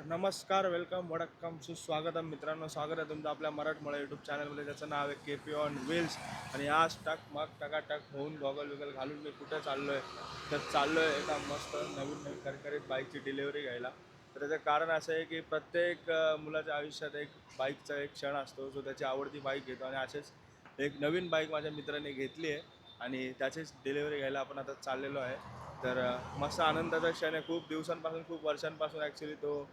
नमस्कार, वेलकम, वडक्कम, सुस्वागतम मित्रांनो. स्वागत आहे तुमचं आपल्या मराठमोळा यूट्यूब चॅनलमध्ये, ज्याचं नाव आहे KP ऑन व्हील्स. आणि आज टकाटक होऊन गॉगल विगल घालून मी कुठे चाललो आहे, तर चाललो आहे एका मस्त नवीन करकरीत बाईकची डिलिव्हरी घ्यायला. तर त्याचं कारण असं आहे की प्रत्येक मुलाच्या आयुष्यात एक बाईकचा एक क्षण असतो, जो त्याची आवडती बाईक घेतो. आणि असेच एक नवीन बाईक माझ्या मित्राने घेतली आहे आणि त्याचीच डिलिव्हरी घ्यायला आपण आता चाललेलो आहे. तर मस्त आनंदाचा क्षण आहे. खूप दिवसांपासून, खूप वर्षांपासून ॲक्च्युली तो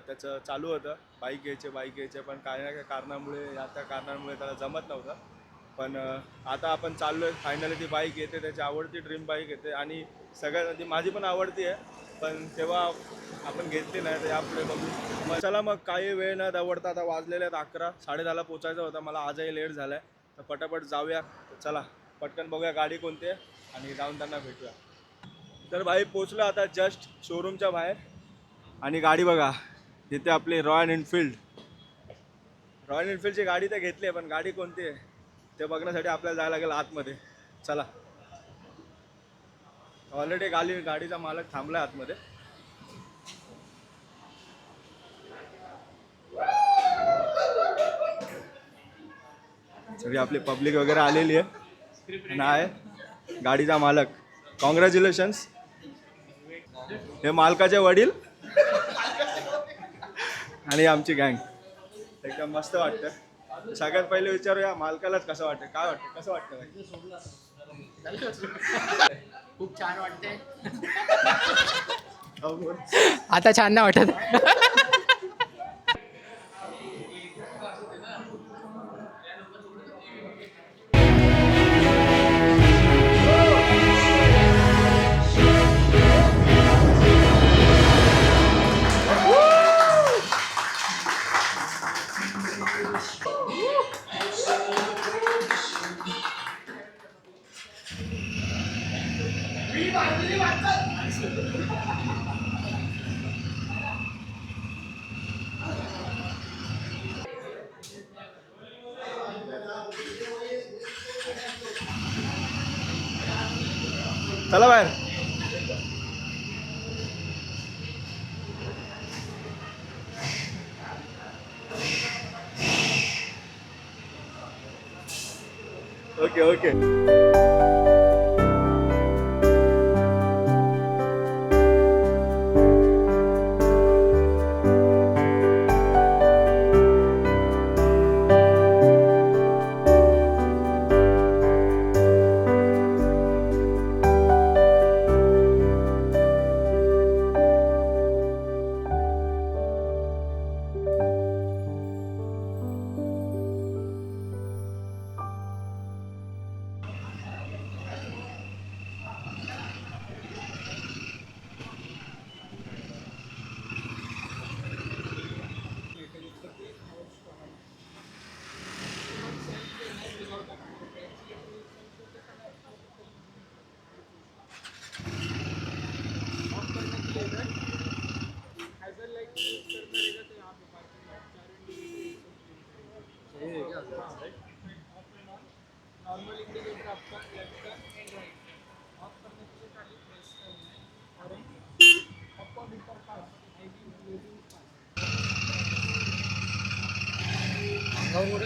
त्याचं चालू होतं बाईक घ्यायचे, पण काही ना काही कारणामुळे त्या कारणांमुळे त्याला जमत नव्हतं. पण आता आपण चाललो आहे, फायनली ती बाईक येते, त्याची आवडती ड्रीम बाईक येते. आणि सगळ्यात ती माझी पण आवडती आहे, पण तेव्हा आपण घेतली नाही, तर यापुढे बघू. मग चला, मग काही वेळ न दवडता आता वाजलेले आहेत 11, 10:30 पोचायचं होतं मला. आजही लेट झालं आहे, तर पटापट जाऊया. तर चला पटकन बघूया गाडी कोणती आहे आणि जाऊन त्यांना भेटूया. तर भाई पोचलो आता जस्ट शोरूमच्या बाहेर. आणि गाडी बघा, इथे आपली रॉयल एनफिल्डची गाडी तर घेतली आहे, पण गाडी कोणती आहे ते बघण्यासाठी आपल्याला जायला लागेल आतमध्ये. चला, ऑलरेडी गाडीचा मालक थांबला आहे आतमध्ये. सगळी आपली पब्लिक वगैरे आलेली आहे आणि आहे गाडीचा मालक. कॉंग्रॅच्युलेशन्स. हे मालकाचे वडील आणि आमची गँग. एकदम मस्त वाटतं. सगळ्यात पहिले विचारूया मालकालाच कसं वाटतं, काय वाटतं, कसं वाटतं भाई? खूप छान वाटते. हो, बोल. आता छान नाही वाटत. चला बाहेर. Okay okay.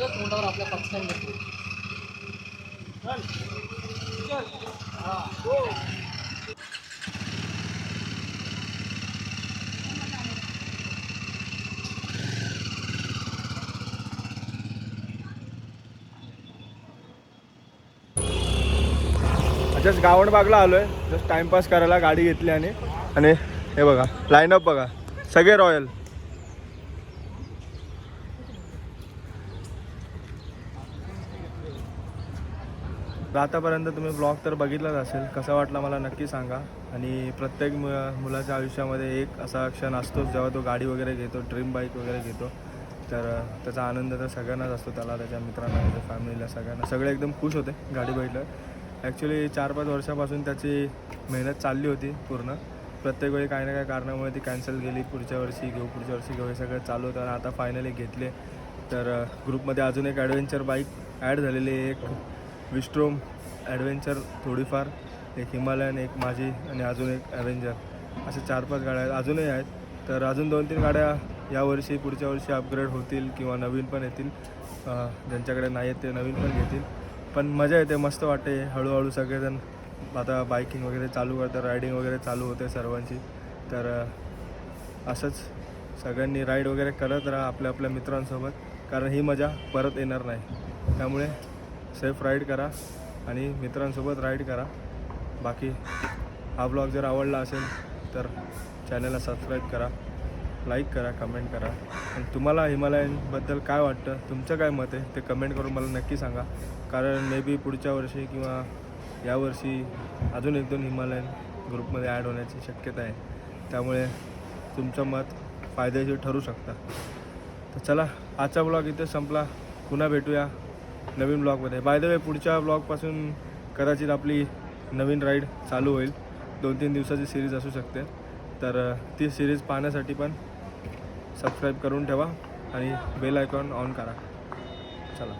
तोंडावर आपल्या पाकिस्तान जस्ट गावणबागला आलो आहे, जस्ट टाइमपास करायला गाडी घेतली. आणि हे बघा, लाईनअप बघा, सगळे रॉयल. आतापर्यंत तुम्ही ब्लॉग तर बघितलाच असेल, कसा वाटला मला नक्की सांगा. आणि प्रत्येक मुलाच्या आयुष्यामध्ये एक असा क्षण असतोच जेव्हा तो गाडी वगैरे घेतो, ड्रीम बाईक वगैरे घेतो. तर त्याचा आनंद तर सगळ्यांनाच असतो, त्याला, त्याच्या मित्रांना, त्याच्या फॅमिलीला, सगळ्यांना. सगळे एकदम खुश होते गाडी बघितल्यावर. ॲक्च्युली 4-5 वर्षापासून त्याची मेहनत चालली होती पूर्ण. प्रत्येक वेळी काही ना काही कारणामुळे ती कॅन्सल गेली. पुढच्या वर्षी घेऊ हे सगळं चालू होतं आणि आता फायनली घेतले. तर ग्रुपमध्ये अजून एक ॲडव्हेंचर बाईक ॲड झालेली आहे, एक विस्ट्रोम ॲडव्हेंचर थोडीफार, एक हिमालयन, एक माझी आणि अजून एक ॲव्हेंजर. असे 4-5 गाड्या आहेत, अजूनही आहेत. तर अजून 2-3 गाड्या यावर्षी पुढच्या वर्षी अपग्रेड होतील किंवा नवीन पण येतील. ज्यांच्याकडे नाही आहेत ते नवीन पण घेतील. पण मजा येते, मस्त वाटते. हळूहळू सगळेजण आता बाईकिंग वगैरे चालू करतात, रायडिंग वगैरे चालू होते सर्वांची. तर असंच सगळ्यांनी राईड वगैरे करत राहा आपल्या आपल्या मित्रांसोबत, कारण ही मजा परत येणार नाही. त्यामुळे सेफ राईड करा आणि मित्रांसोबत राईड करा. बाकी हा ब्लॉग जर आवडला असेल तर चॅनलला सबस्क्राईब करा, लाईक करा, कमेंट करा. आणि तुम्हाला हिमालयनबद्दल काय वाटतं, तुमचं काय मत आहे ते कमेंट करून मला नक्की सांगा. कारण मे बी पुढच्या वर्षी किंवा यावर्षी अजून 1-2 हिमालयन ग्रुपमध्ये ॲड होण्याची शक्यता आहे. त्यामुळे तुमचं मत फायदेशीर ठरू शकतं. तर चला, आजचा ब्लॉग इथे संपला. पुन्हा भेटूया नवीन ब्लॉगमध्ये. बाय द वे, पुढच्या ब्लॉगपासून कदाचित आपली नवीन राईड चालू होईल. 2-3 दिवसाची सिरीज असू शकते. तर ती सिरीज पाहण्यासाठी पण सबस्क्राईब करून ठेवा आणि बेल आयकॉन ऑन करा. चला.